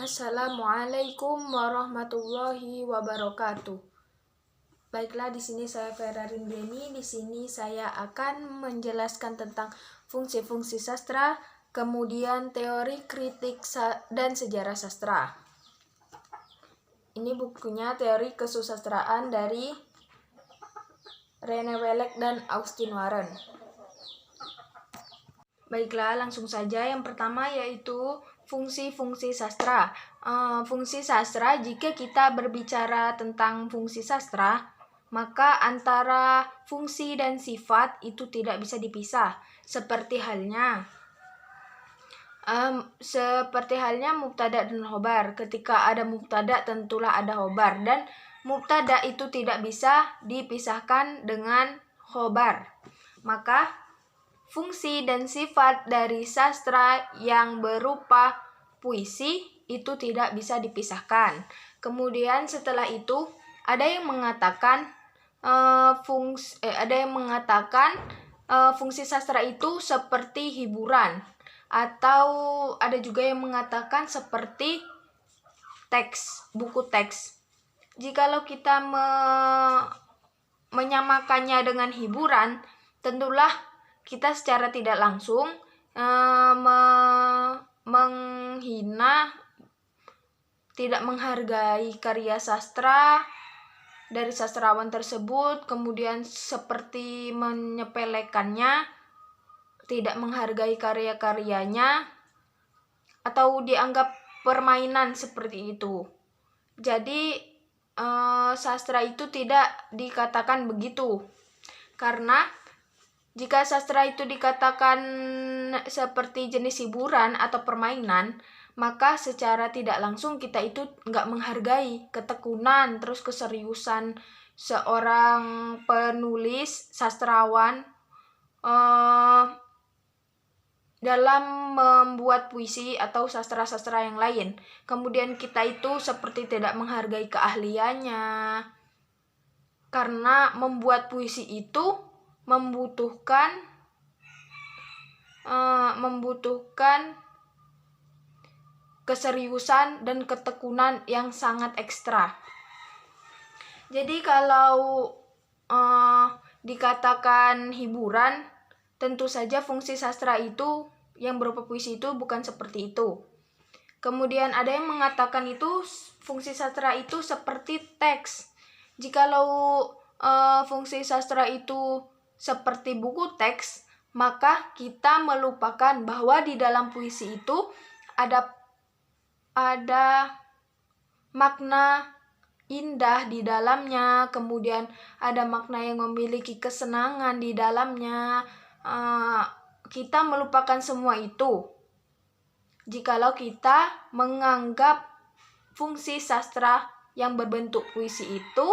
Assalamualaikum warahmatullahi wabarakatuh. Baiklah, di sini saya Ferarin Beni. Di sini saya akan menjelaskan tentang fungsi-fungsi sastra, kemudian teori kritik dan sejarah sastra. Ini bukunya Teori Kesusastraan dari Rene Wellek dan Austin Warren. Baiklah, langsung saja. Yang pertama yaitu fungsi-fungsi sastra. Fungsi sastra, jika kita berbicara tentang fungsi sastra, maka antara fungsi dan sifat itu tidak bisa dipisah. Seperti halnya mubtada dan khobar. Ketika ada mubtada tentulah ada khobar, dan mubtada itu tidak bisa dipisahkan dengan khobar. Maka fungsi dan sifat dari sastra yang berupa puisi itu tidak bisa dipisahkan. Kemudian setelah itu ada yang mengatakan fungsi sastra itu seperti hiburan, atau ada juga yang mengatakan seperti buku teks. Jikalau kita menyamakannya dengan hiburan, tentulah kita secara tidak langsung menghina, tidak menghargai karya sastra dari sastrawan tersebut, kemudian seperti menyepelekannya, tidak menghargai karya-karyanya, atau dianggap permainan seperti itu. Jadi sastra itu tidak dikatakan begitu, karena jika sastra itu dikatakan seperti jenis hiburan atau permainan, maka secara tidak langsung kita itu nggak menghargai ketekunan, terus keseriusan seorang penulis sastrawan dalam membuat puisi atau sastra-sastra yang lain. Kemudian kita itu seperti tidak menghargai keahliannya, karena membuat puisi itu membutuhkan keseriusan dan ketekunan yang sangat ekstra. Jadi kalau dikatakan hiburan, tentu saja fungsi sastra itu yang berupa puisi itu bukan seperti itu. Kemudian ada yang mengatakan itu fungsi sastra itu seperti teks. Jikalau fungsi sastra itu seperti buku teks, maka kita melupakan bahwa di dalam puisi itu ada makna indah di dalamnya, kemudian ada makna yang memiliki kesenangan di dalamnya. Kita melupakan semua itu jikalau kita menganggap fungsi sastra yang berbentuk puisi itu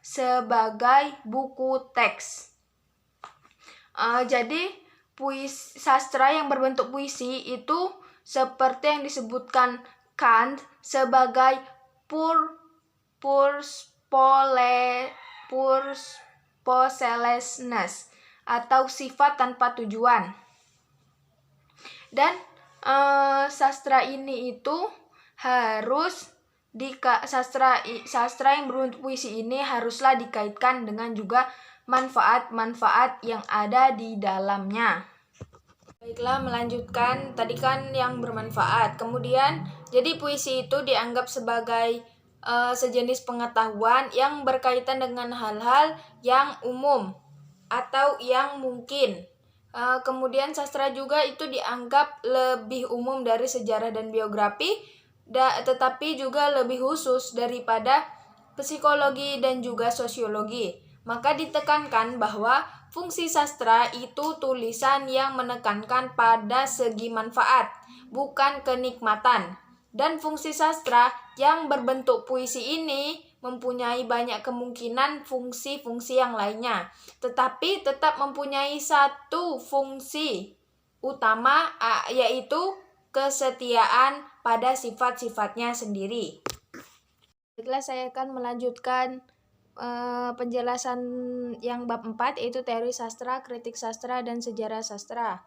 sebagai buku teks. Jadi sastra yang berbentuk puisi itu seperti yang disebutkan Kant sebagai purposelessness atau sifat tanpa tujuan. Dan sastra ini itu harus sastra yang berbentuk puisi ini haruslah dikaitkan dengan juga manfaat-manfaat yang ada di dalamnya. Baiklah, melanjutkan. Tadi kan yang bermanfaat. Kemudian, jadi puisi itu dianggap sebagai sejenis pengetahuan yang berkaitan dengan hal-hal yang umum atau yang mungkin. Kemudian sastra juga itu dianggap lebih umum dari sejarah dan biografi, tetapi juga lebih khusus daripada psikologi dan juga sosiologi. Maka ditekankan bahwa fungsi sastra itu tulisan yang menekankan pada segi manfaat, bukan kenikmatan. Dan fungsi sastra yang berbentuk puisi ini mempunyai banyak kemungkinan fungsi-fungsi yang lainnya, tetapi tetap mempunyai satu fungsi utama, yaitu kesetiaan pada sifat-sifatnya sendiri. Baiklah, saya akan melanjutkan penjelasan yang bab 4, yaitu teori sastra, kritik sastra, dan sejarah sastra.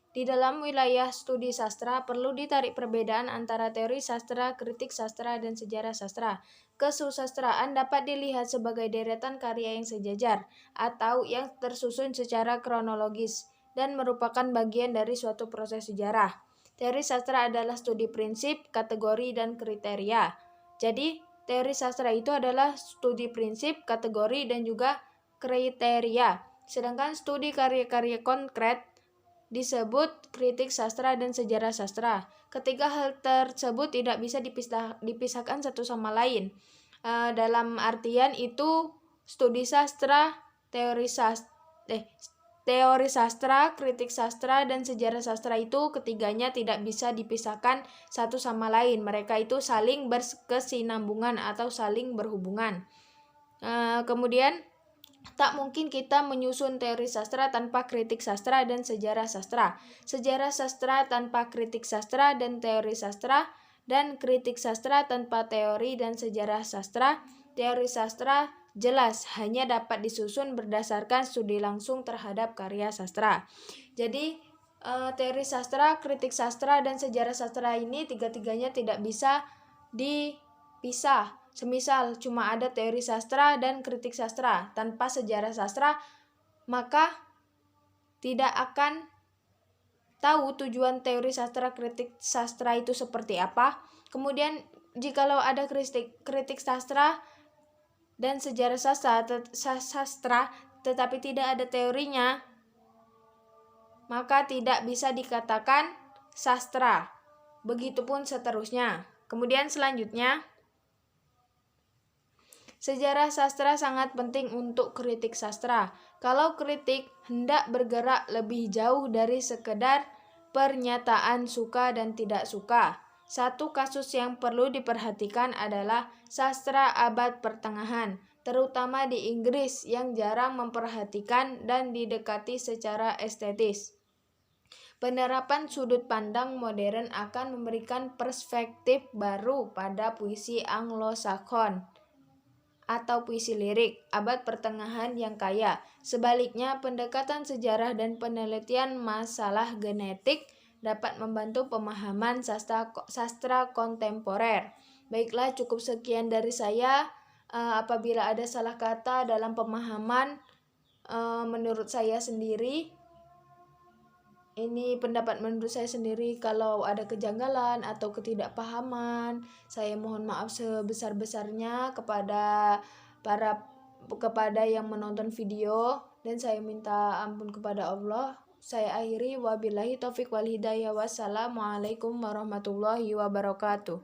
Di dalam wilayah studi sastra, perlu ditarik perbedaan antara teori sastra, kritik sastra, dan sejarah sastra. Kesusastraan dapat dilihat sebagai deretan karya yang sejajar atau yang tersusun secara kronologis dan merupakan bagian dari suatu proses sejarah. Teori sastra adalah studi prinsip, kategori, dan kriteria. Jadi, teori sastra itu adalah studi prinsip, kategori, dan juga kriteria. Sedangkan studi karya-karya konkret disebut kritik sastra dan sejarah sastra. Ketiga hal tersebut tidak bisa dipisahkan satu sama lain. Dalam artian itu studi sastra, teori sastra, kritik sastra, dan sejarah sastra itu ketiganya tidak bisa dipisahkan satu sama lain. Mereka itu saling berkesinambungan atau saling berhubungan. Kemudian tak mungkin kita menyusun teori sastra tanpa kritik sastra dan sejarah sastra. Sejarah sastra tanpa kritik sastra dan teori sastra, dan kritik sastra tanpa teori dan sejarah sastra. Teori sastra jelas hanya dapat disusun berdasarkan studi langsung terhadap karya sastra. Jadi, teori sastra, kritik sastra, dan sejarah sastra ini tiga-tiganya tidak bisa dipisah. Semisal cuma ada teori sastra dan kritik sastra tanpa sejarah sastra, maka tidak akan tahu tujuan teori sastra, kritik sastra itu seperti apa. Kemudian jikalau ada kritik sastra dan sejarah sastra tetapi tidak ada teorinya, maka tidak bisa dikatakan sastra. Begitupun seterusnya. Kemudian selanjutnya, sejarah sastra sangat penting untuk kritik sastra. Kalau kritik hendak bergerak lebih jauh dari sekedar pernyataan suka dan tidak suka. Satu kasus yang perlu diperhatikan adalah sastra abad pertengahan, terutama di Inggris yang jarang memperhatikan dan didekati secara estetis. Penerapan sudut pandang modern akan memberikan perspektif baru pada puisi Anglo-Saxon atau puisi lirik abad pertengahan yang kaya. Sebaliknya, pendekatan sejarah dan penelitian masalah genetik dapat membantu pemahaman sastra kontemporer. Baiklah, cukup sekian dari saya. Apabila ada salah kata dalam pemahaman menurut saya sendiri, ini pendapat menurut saya sendiri, kalau ada kejanggalan atau ketidakpahaman, saya mohon maaf sebesar-besarnya kepada yang menonton video, dan saya minta ampun kepada Allah. Saya akhiri, wabillahi taufik wal hidayah. Wassalamualaikum warahmatullahi wabarakatuh.